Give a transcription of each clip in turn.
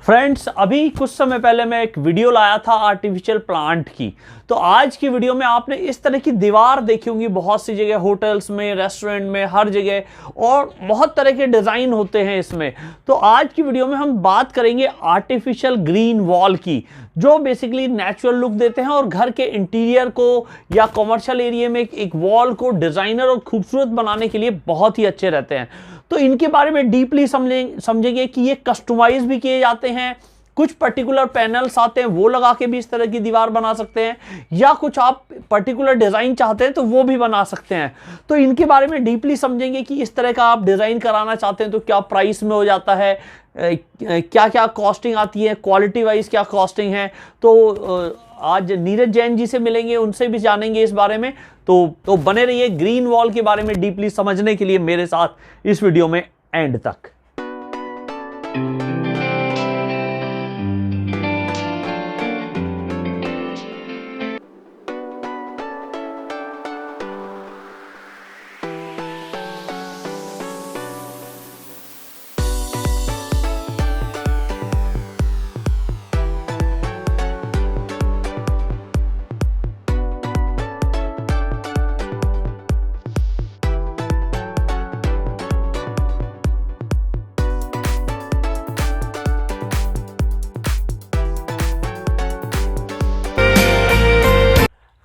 Friends, अभी कुछ समय पहले मैं एक वीडियो लाया था आर्टिफिशियल प्लांट की। तो आज की वीडियो में आपने इस तरह की दीवार देखी होंगी बहुत सी जगह, होटल्स में, रेस्टोरेंट में, हर जगह, और बहुत तरह के डिज़ाइन होते हैं इसमें। तो आज की वीडियो में हम बात करेंगे आर्टिफिशियल ग्रीन वॉल की, जो बेसिकली नेचुरल लुक देते हैं और घर के इंटीरियर को या कॉमर्शियल एरिया में एक वॉल को डिज़ाइनर और खूबसूरत बनाने के लिए बहुत ही अच्छे रहते हैं। तो इनके बारे में डीपली समझेंगे कि ये कस्टमाइज भी किए जाते हैं, कुछ पर्टिकुलर पैनल्स आते हैं वो लगा के भी इस तरह की दीवार बना सकते हैं, या कुछ आप पर्टिकुलर डिज़ाइन चाहते हैं तो वो भी बना सकते हैं। तो इनके बारे में डीपली समझेंगे कि इस तरह का आप डिज़ाइन कराना चाहते हैं तो क्या प्राइस में हो जाता है, क्या क्या कॉस्टिंग आती है, क्वालिटी वाइज क्या कॉस्टिंग है। तो आज नीरज जैन जी से मिलेंगे, उनसे भी जानेंगे इस बारे में। तो बने रहिए ग्रीन वॉल के बारे में डीपली समझने के लिए मेरे साथ इस वीडियो में एंड तक।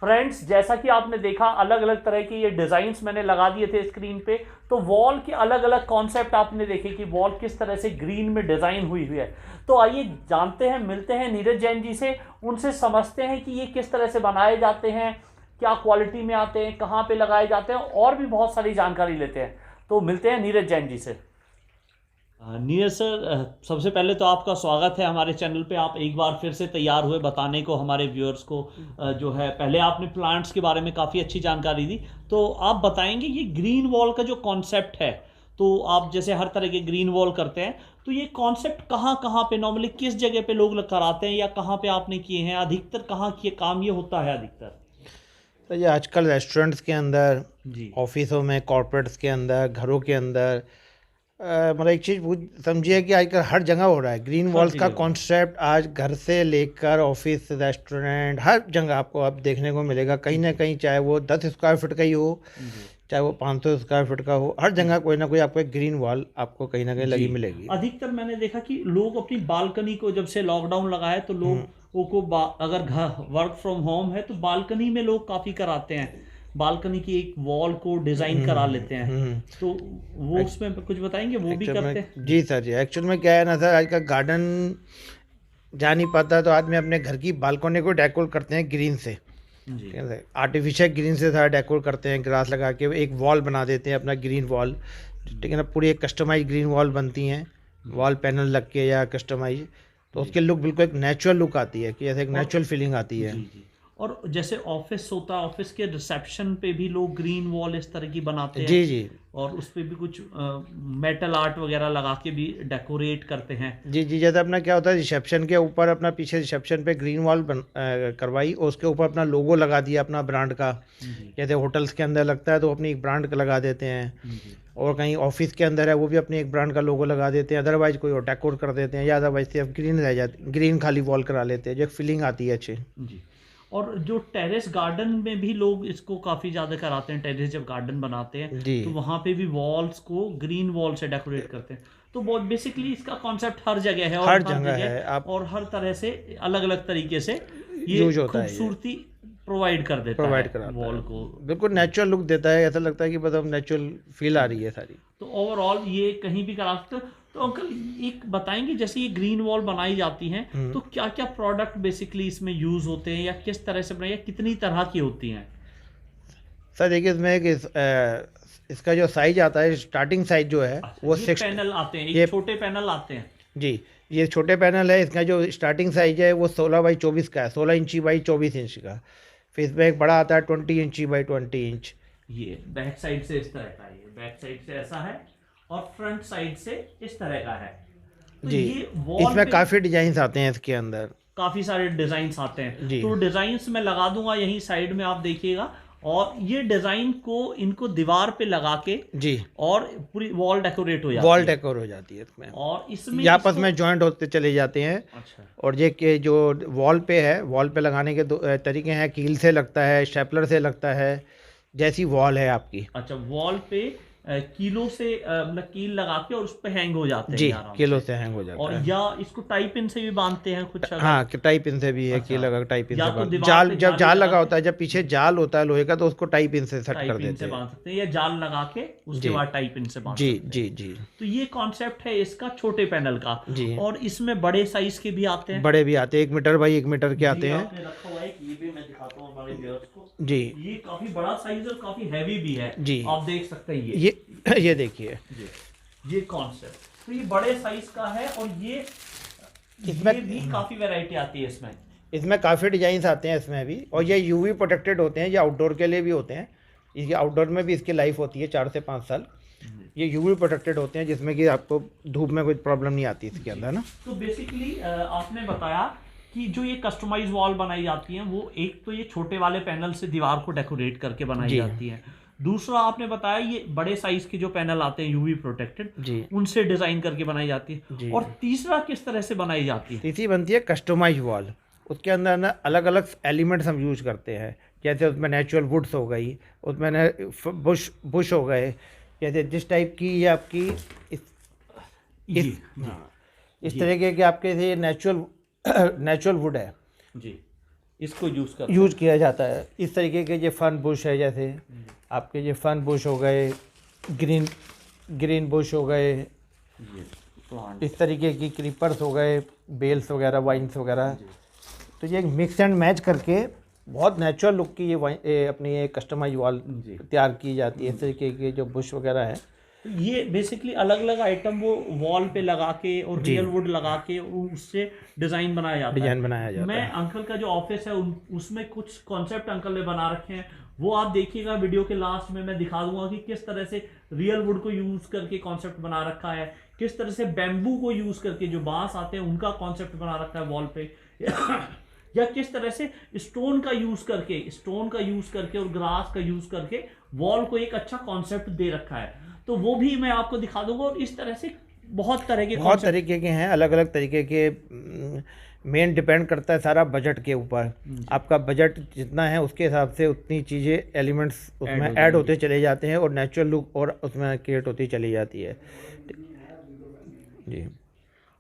फ्रेंड्स, जैसा कि आपने देखा अलग अलग तरह के ये डिजाइन्स मैंने लगा दिए थे स्क्रीन पे। तो वॉल के अलग अलग कॉन्सेप्ट आपने देखे कि वॉल किस तरह से ग्रीन में डिजाइन हुई हुई है। तो आइए जानते हैं, मिलते हैं नीरज जैन जी से, उनसे समझते हैं कि ये किस तरह से बनाए जाते हैं, क्या क्वालिटी में आते हैं, कहाँ पे लगाए जाते हैं, और भी बहुत सारी जानकारी लेते हैं। तो मिलते हैं नीरज जैन जी से। नीरज सर, सबसे पहले तो आपका स्वागत है हमारे चैनल पे। आप एक बार फिर से तैयार हुए बताने को हमारे व्यूअर्स को, जो है, पहले आपने प्लांट्स के बारे में काफ़ी अच्छी जानकारी दी। तो आप बताएंगे ये ग्रीन वॉल का जो कॉन्सेप्ट है, तो आप जैसे हर तरह के ग्रीन वॉल करते हैं, तो ये कॉन्सेप्ट कहाँ कहाँ पे नॉर्मली किस जगह पे लोग कराते हैं, या कहाँ पे आपने किए हैं, अधिकतर कहाँ किए काम ये होता है अधिकतर? तो ये आजकल रेस्टोरेंट्स के अंदर, जी, ऑफिसों में, कॉर्पोरेट्स के अंदर, घरों के अंदर, मतलब एक चीज़ समझिए कि आजकल हर जगह हो रहा है। ग्रीन हर वॉल्स का जगह। कॉन्सेप्ट आज घर से लेकर ऑफिस, रेस्टोरेंट, हर जगह आपको अब देखने को मिलेगा कहीं ना कहीं, चाहे वो 10 स्क्वायर फीट का ही हो, जी चाहे वो 500 स्क्वायर फीट का हो, हर जगह कोई ना कोई आपको एक ग्रीन वॉल आपको कहीं ना कहीं लगी जी, मिलेगी। अधिकतर मैंने देखा कि लोग अपनी बालकनी को, जब से लॉकडाउन लगा है तो लोगों को अगर घर वर्क फ्रॉम होम है तो बालकनी में लोग काफी कराते हैं, बालकनी की एक वॉल को डिजाइन करा लेते हैं। तो वो उसमें कुछ बताएंगे, वो भी एक्चुअल करते में हैं? जी सर जी, एक्चुअल में क्या है ना सर, आज का गार्डन जा नहीं पाता तो आदमी अपने घर की बालकनी को डेकोर करते हैं ग्रीन से। जी, ठीक है, आर्टिफिशियल ग्रीन से सारा डेकोर करते हैं, ग्रास लगा के एक वॉल बना देते हैं अपना ग्रीन वॉल। ठीक है ना, पूरी एक कस्टमाइज ग्रीन वॉल बनती हैं, वॉल पैनल लग के या कस्टमाइज। तो उसके लुक बिल्कुल एक नेचुरल लुक आती है, कि जैसे एक और नेचुरल फीलिंग आती है। जी जी, और जैसे ऑफिस होता है, ऑफिस के रिसेप्शन पे भी लोग ग्रीन वॉल इस तरह की बनाते हैं, जी जी और उस पे भी कुछ मेटल आर्ट वगैरह लगा के भी डेकोरेट करते हैं। जी जी, जैसे अपना क्या होता है, रिसेप्शन के ऊपर अपना पीछे रिसेप्शन पे ग्रीन वॉल करवाई और उसके ऊपर अपना लोगो लगा दिया अपना ब्रांड का। जी जैसे होटल्स के अंदर लगता है तो अपनी एक ब्रांड का लगा देते हैं, जी और कहीं ऑफिस के अंदर है वो भी अपनी एक ब्रांड का लोगो लगा देते हैं। अदरवाइज कोई और डेकोर कर देते हैं, या अदरवाइज सिर्फ ग्रीन रह जाती, ग्रीन खाली वॉल करा लेते हैं, जो एक फीलिंग आती है अच्छी। जी। और जो टेरेस गार्डन में भी लोग इसको काफी ज्यादा कराते हैं, टेरेस जब गार्डन बनाते हैं जी, तो वहां पे भी वॉल्स को ग्रीन वॉल से डेकोरेट करते हैं। तो बहुत बेसिकली इसका कॉन्सेप्ट हर जगह है, और हर हर जगह जगह है आप और हर तरह से अलग अलग तरीके से ये यूज होता है, ये खूबसूरती प्रोवाइड कर देता प्रोवाइड है कराता वॉल है, को। बिल्कुल नेचुरल लुक देता है। ऐसा लगता है कि मतलब नेचुरल फील आ रही है सारी। तो ओवरऑल ये कहीं भी करा सकते हो। तो अंकल, एक बताएंगे, जैसे ये ग्रीन वॉल बनाई जाती हैं तो क्या क्या प्रोडक्ट बेसिकली इसमें यूज होते हैं, या किस तरह से बनाई, या कितनी तरह की होती हैं? सर देखिए, इसमें एक इसका जो साइज आता है, स्टार्टिंग साइज जो है अच्छा, वो ये 6। पैनल आते हैं, ये एक छोटे पैनल आते हैं? जी, ये छोटे पैनल है। इसका जो स्टार्टिंग साइज है वो 16 बाई 24 का है, 16 इंची बाई 24 इंच का। फिर इसमें एक बड़ा आता है 20 इंची बाई 20 इंच। ये बैक साइड से इस तरह का है, ये बैक साइड से ऐसा है, और फ्रंट साइड से इस तरह का है। तो जी, ये वॉल इसमें पे काफ़ी डिजाइन आते हैं इसके अंदर। काफी सारे डिजाइन आते हैं। जी तो डिजाइन्स मैं लगा दूंगा यहीं साइड में, आप देखिएगा। और ये डिजाइन को इनको दीवार पे लगा के जी और पूरी वॉल डेकोरेट हो जाती वॉल है। डेकोर हो जाती है इसमें, और इसमें ये आपस में जॉइंट होते चले जाते हैं। अच्छा और ये के जो वॉल पे है, वॉल पे लगाने के दो तरीके हैं, कील से लगता है, स्टेपलर से लगता है, जैसी वॉल है आपकी। अच्छा, वॉल पे कीलों से मतलब कील लगा के और उस पे हैंग हो जाते हैं जी आराम किलो से। से हैंग हो जाता और है। या इसको टाइप इन से भी बांधते हैं कुछ अगर। हाँ कि टाइप इन से भी है, अच्छा, की लगा टाइप इन या से तो बांध, दीवार जाल पे जब जाली जाल लगा लगा होता है, जब पीछे जाल होता है लोहे का, तो उसको टाइप इन से सेट टाइप कर इन देते से हैं। बांध सकते हैं या जाल लगा के उसके जी बाद टाइप इन से बांध जी सकते हैं। जी जी तो ये कॉन्सेप्ट है इसका छोटे पैनल का। जी। और इसमें बड़े साइज के भी आते हैं। बड़े भी आते हैं, 1 मीटर बाई 1 मीटर के आते जी, हैं। आपने रखा हुआ है कि ये भी मैं दिखाता हूँ हमारे व्यूअर्स को। जी ये काफी बड़ा साइज और काफी हैवी भी है। जी आप देख सकते हैं ये देखिए ये कॉन्सेप्ट। तो ये बड़े साइज का है और ये भी काफी वैरायटी आती है इसमें। इसमें काफ़ी डिजाइन आते हैं इसमें भी। और ये यूवी प्रोटेक्टेड होते हैं, ये आउटडोर के लिए भी होते हैं। ये आउटडोर में भी इसकी लाइफ होती है 4 से 5 साल। ये यूवी प्रोटेक्टेड होते हैं, जिसमें कि आपको धूप में कोई प्रॉब्लम नहीं आती इसके अंदर ना। तो बेसिकली आपने बताया कि जो ये कस्टमाइज वॉल बनाई जाती हैं वो एक तो ये छोटे वाले पैनल से दीवार को डेकोरेट करके बनाई जी। जाती है। दूसरा आपने बताया ये बड़े साइज के जो पैनल आते हैं यूवी प्रोटेक्टेड, जी उनसे डिजाइन करके बनाई जाती जी। है। और तीसरा किस तरह से बनाई जाती है? तीसरी बनती है कस्टमाइज वॉल। उसके अंदर ना अलग अलग एलिमेंट्स हम यूज करते हैं, जैसे उसमें नेचुरल वुड्स हो गई, उसमें ना बुश हो गए, जैसे जिस टाइप की ये आपकी इस तरीके के आपके से नेचुरल वुड है जी, इसको यूज यूज किया जाता है। इस तरीके के ये फन बुश है, जैसे आपके ये फन बुश हो गए, ग्रीन बुश हो गए, इस तरीके की क्रीपर्स हो गए, बेल्स वगैरह, वाइन्स वगैरह। तो ये मिक्स एंड मैच करके बहुत नेचुरल लुक की ये अपनी ये कस्टमाइज वॉल तैयार की जाती है। इस तरीके के जो बुश वगैरह है, ये बेसिकली अलग अलग आइटम वो वॉल पे लगा के और रियल वुड लगा के उससे डिजाइन बनाया जाता है। डिजाइन बनाया जाता मैं है। अंकल का जो ऑफिस है उसमें कुछ कॉन्सेप्ट अंकल ने बना रखे हैं, वो आप देखिएगा वीडियो के लास्ट में मैं दिखा दूंगा कि किस तरह से रियल वुड को यूज करके कॉन्सेप्ट बना रखा है, किस तरह से बैम्बू को यूज करके जो बांस आते हैं उनका कॉन्सेप्ट बना रखा है वॉल पे या किस तरह से स्टोन का यूज करके और ग्रास का यूज करके वॉल को एक अच्छा कॉन्सेप्ट दे रखा है। तो वो भी मैं आपको दिखा दूंगा। और इस तरह से बहुत तरीके के हैं, अलग अलग तरीके के। मेन डिपेंड करता है सारा बजट के ऊपर। आपका बजट जितना है उसके हिसाब से उतनी चीज़ें एलिमेंट्स उसमें ऐड होते चले जाते हैं और नेचुरल लुक और उसमें क्रिएट होती चली जाती है। जी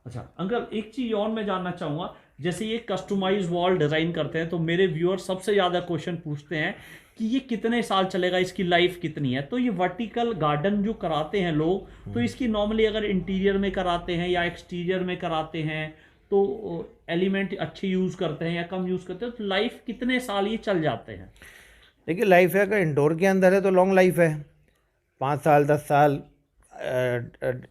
अच्छा अंकल, एक चीज और मैं जानना चाहूंगा, जैसे ये कस्टमाइज वॉल डिजाइन करते हैं तो मेरे व्यूअर सबसे ज्यादा क्वेश्चन पूछते हैं कि ये कितने साल चलेगा, इसकी लाइफ कितनी है। तो ये वर्टिकल गार्डन जो कराते हैं लोग, तो इसकी नॉर्मली अगर इंटीरियर में कराते हैं या एक्सटीरियर में कराते हैं तो एलिमेंट अच्छे यूज करते हैं या कम यूज करते हैं, तो लाइफ कितने साल ये चल जाते हैं? देखिए लाइफ है, अगर इंडोर के अंदर है तो लॉन्ग लाइफ है, 5 साल 10 साल,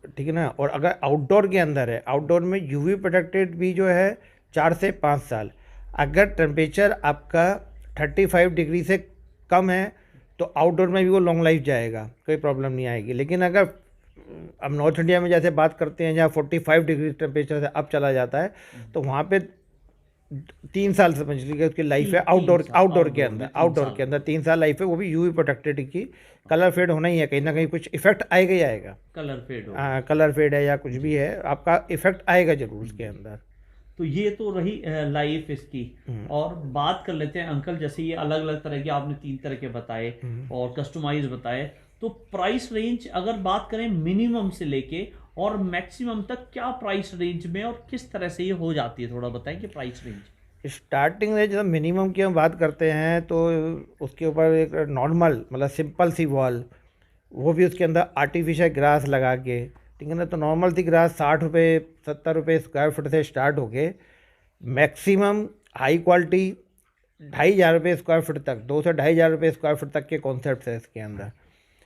ठीक है ना। और अगर आउटडोर के अंदर है, आउटडोर में यूवी प्रोटेक्टेड भी जो है 4 से 5 साल। अगर टेम्परेचर आपका 35 डिग्री से कम है तो आउटडोर में भी वो लॉन्ग लाइफ जाएगा, कोई प्रॉब्लम नहीं आएगी। लेकिन अगर अब नॉर्थ इंडिया में जैसे बात करते हैं जहाँ 45 डिग्री टेम्परेचर से अब चला जाता है, तो वहाँ पे 3 साल समझ लीजिए उसकी लाइफ है। आउटडोर के अंदर 3 साल लाइफ है, वो भी यूवी प्रोटेक्टेड की। कलर फेड होना ही है, कहीं ना कहीं कुछ इफेक्ट आएगा ही आएगा। कलर फेड है या कुछ भी है, आपका इफेक्ट आएगा जरूर उसके अंदर। तो ये तो रही लाइफ इसकी। और बात कर लेते हैं अंकल, जैसे ये अलग अलग तरह के आपने 3 तरह के बताए और कस्टमाइज बताए, तो प्राइस रेंज अगर बात करें मिनिमम से लेके और मैक्सिमम तक, क्या प्राइस रेंज में और किस तरह से ये हो जाती है, थोड़ा बताएं कि प्राइस रेंज। स्टार्टिंग रेंज जब मिनिमम की हम बात करते हैं तो उसके ऊपर एक नॉर्मल मतलब सिंपल सी वॉल, वो भी उसके अंदर आर्टिफिशियल ग्रास लगा के, ठीक है ना। तो नॉर्मल सी ग्रास 60 रुपये 70 रुपये स्क्वायर फुट से स्टार्ट होके मैक्सिमम हाई क्वालिटी 2,500 रुपये स्क्वायर फुट तक, 2 से 2,500 रुपये स्क्वायर फुट तक के कॉन्सेप्ट है इसके अंदर,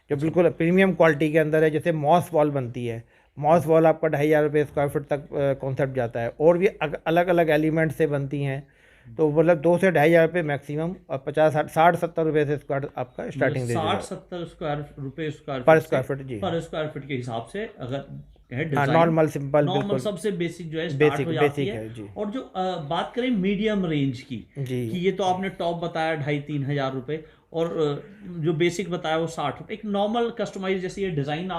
जो बिल्कुल प्रीमियम क्वालिटी के अंदर है। जैसे मॉस वॉल बनती है, मॉस वॉल आपका 2,500 रुपये स्क्वायर फुट तक कॉन्सेप्ट जाता है। और भी अलग अलग एलिमेंट से बनती हैं, तो मतलब 2 से 2,500 रुपये मैक्सिमम और 50-60-70 रुपये से स्क्वायर आपका स्टार्टिंग 60-70 रुपये पर स्क्वायर फुट जी, पर स्क्वायर फीट के हिसाब से अगर नॉर्मल सिंपल नॉर्मल सबसे बेसिक जो है स्टार्ट हो जाती है जी। और जो बात करें मीडियम रेंज की जी, कि ये तो आपने टॉप बताया 2,500-3,000 रुपए, और जो बेसिक बताया वो 60 रुपये। एक नॉर्मल कस्टमाइज जैसे ये डिज़ाइन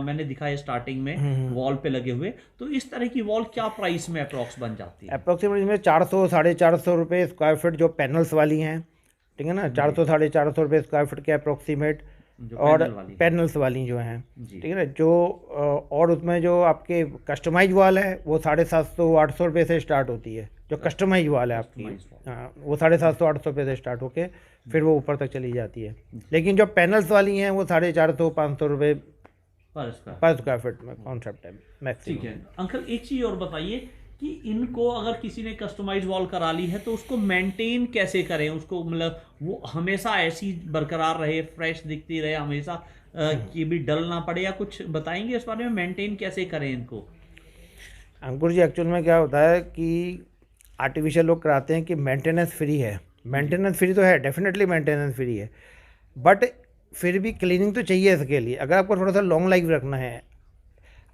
मैंने दिखाया स्टार्टिंग में वॉल पे लगे हुए, तो इस तरह की वॉल क्या प्राइस में अप्रॉक्स बन जाती है? अप्रोक्सीमेटली में 400 450 रुपये स्क्वायर फीट जो पैनल्स वाली हैं, ठीक है ना, 400 450 रुपये स्क्वायर फीट के अप्रोक्सीमेट। और पैनल्स वाली जो हैं, ठीक है ना, जो और उसमें जो आपके कस्टमाइज वॉल है वो 750 800 रुपये से स्टार्ट होती है। जो कस्टमाइज वॉल है आपकी, हाँ, वो 750 800 रुपये से स्टार्ट होके फिर वो ऊपर तक चली जाती है। लेकिन जो पैनल्स वाली हैं वो 450 500 रुपये पर स्क्वायर फीट में कॉन्सेप्ट है मैक्सिमम। ठीक है अंकल, एक चीज़ और बताइए कि इनको अगर किसी ने कस्टमाइज वॉल करा ली है तो उसको मेंटेन कैसे करें? उसको मतलब वो हमेशा ऐसी बरकरार रहे, फ्रेश दिखती रहे हमेशा, कि भी डल ना पड़े, या कुछ बताएंगे इस बारे में मेंटेन कैसे करें इनको? अंकुर जी, एक्चुअल में क्या होता है कि आर्टिफिशियल लोग कराते हैं कि मेंटेनेंस फ्री है। मेंटेनेंस फ्री तो है, डेफिनेटली मेंटेनेंस फ्री है, बट फिर भी क्लीनिंग तो चाहिए इसके लिए। अगर आपको थोड़ा सा लॉन्ग लाइफ रखना है,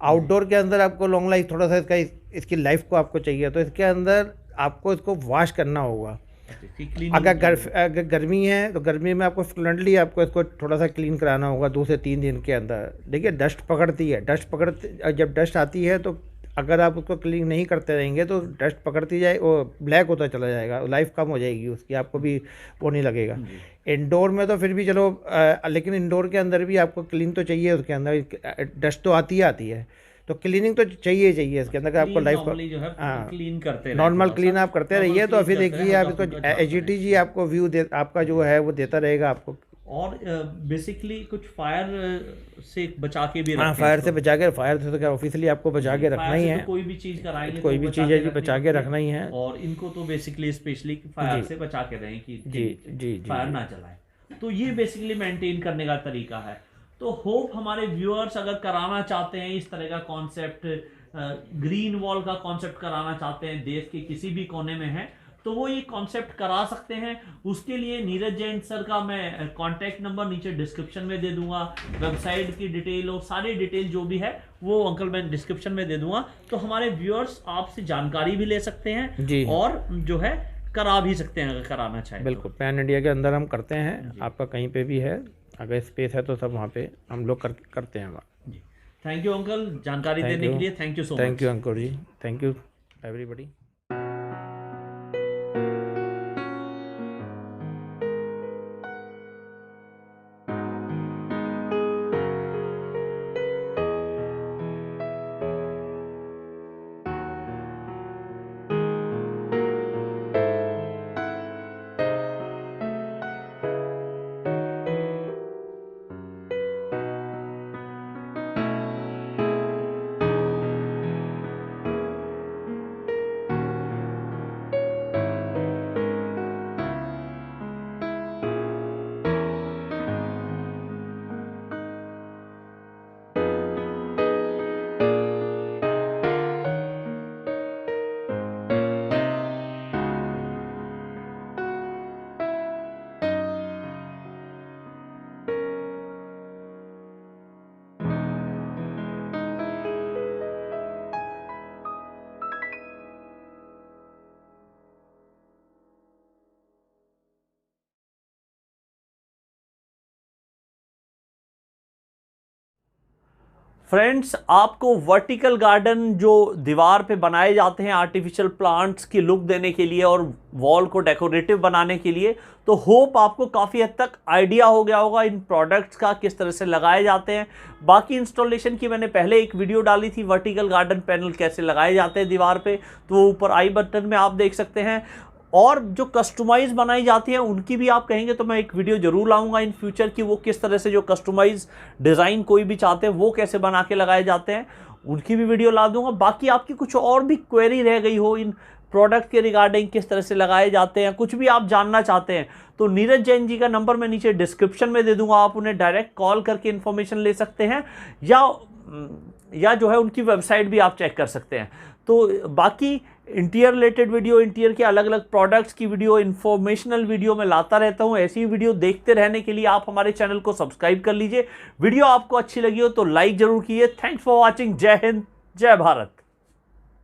आउटडोर के अंदर आपको लॉन्ग लाइफ, थोड़ा सा इसकी लाइफ को आपको चाहिए, तो इसके अंदर आपको इसको वॉश करना होगा। अगर गर्मी है तो गर्मी में आपको फ्लुएंटली आपको इसको थोड़ा सा क्लीन कराना होगा 2 से 3 दिन के अंदर। देखिए डस्ट पकड़ती है, जब डस्ट आती है तो अगर आप उसको क्लीन नहीं करते रहेंगे तो डस्ट पकड़ती जाए, वो ब्लैक होता चला जाएगा, लाइफ कम हो जाएगी उसकी, आपको भी वो नहीं लगेगा। इंडोर में तो फिर भी चलो, लेकिन इंडोर के अंदर भी आपको क्लीन तो चाहिए, उसके अंदर डस्ट तो आती है, तो क्लीनिंग तो चाहिए इसके अंदर। आपको लाइफ को हाँ क्लीन करते रहे, नॉर्मल क्लीन आप करते रहिए, तो फिर देखिए आप इसको एजीटी जी आपको व्यू आपका जो है वो देता रहेगा आपको। और बेसिकली कुछ फायर से बचा के भी हाँ, फायर से बचा के, फायर से तो क्या ऑफिशियली आपको बचा के रखना ही है। कोई भी चीज कराएंगे, कोई भी चीज़ है जी बचा के रखना ही है। और इनको तो बेसिकली स्पेशली फायर से बचा के रहें कि जी फायर ना चलाए। तो ये बेसिकली मेंटेन करने का तरीका है। तो होप हमारे व्यूअर्स अगर कराना चाहते हैं इस तरह का कॉन्सेप्ट, ग्रीन वॉल का कॉन्सेप्ट कराना चाहते हैं, देश के किसी भी कोने में है, तो वो ये कॉन्सेप्ट करा सकते हैं। उसके लिए नीरज जैन सर का मैं कॉन्टैक्ट नंबर नीचे डिस्क्रिप्शन में दे दूंगा, वेबसाइट की डिटेल और सारी डिटेल जो भी है वो अंकल मैं डिस्क्रिप्शन में दे दूंगा। तो हमारे व्यूअर्स आपसे जानकारी भी ले सकते हैं जी, और जो है करा भी सकते हैं अगर कराना चाहें। बिल्कुल, पैन इंडिया के अंदर हम करते हैं, आपका कहीं पे भी है, अगर स्पेस है तो सब वहाँ पे हम लोग करते हैं। जी, थैंक यू अंकल जानकारी देने के लिए। Thank you so much. Thank you Ankur ji, thank you everybody. Friends, आपको वर्टिकल गार्डन जो दीवार पे बनाए जाते हैं आर्टिफिशियल प्लांट्स की लुक देने के लिए और वॉल को डेकोरेटिव बनाने के लिए, तो होप आपको काफ़ी हद तक आइडिया हो गया होगा इन प्रोडक्ट्स का किस तरह से लगाए जाते हैं। बाकी इंस्टॉलेशन की मैंने पहले एक वीडियो डाली थी, वर्टिकल गार्डन पैनल कैसे लगाए जाते हैं दीवार पे, तो वो ऊपर आई बटन में आप देख सकते हैं। और जो कस्टमाइज बनाई जाती है उनकी भी आप कहेंगे तो मैं एक वीडियो जरूर लाऊंगा इन फ्यूचर की, वो किस तरह से जो कस्टमाइज डिज़ाइन कोई भी चाहते हैं वो कैसे बना के लगाए जाते हैं, उनकी भी वीडियो ला दूंगा। बाकी आपकी कुछ और भी क्वेरी रह गई हो इन प्रोडक्ट के रिगार्डिंग, किस तरह से लगाए जाते हैं, कुछ भी आप जानना चाहते हैं, तो नीरज जैन जी का नंबर मैं नीचे डिस्क्रिप्शन में दे दूंगा, आप उन्हें डायरेक्ट कॉल करके इन्फॉर्मेशन ले सकते हैं, या जो है उनकी वेबसाइट भी आप चेक कर सकते हैं। तो बाकी इंटीरियर रिलेटेड वीडियो, इंटीरियर के अलग अलग प्रोडक्ट्स की वीडियो, इन्फॉर्मेशनल वीडियो मैं लाता रहता हूं। ऐसी वीडियो देखते रहने के लिए आप हमारे चैनल को सब्सक्राइब कर लीजिए। वीडियो आपको अच्छी लगी हो तो लाइक जरूर कीजिए। Thanks for watching. जय हिंद, जय भारत।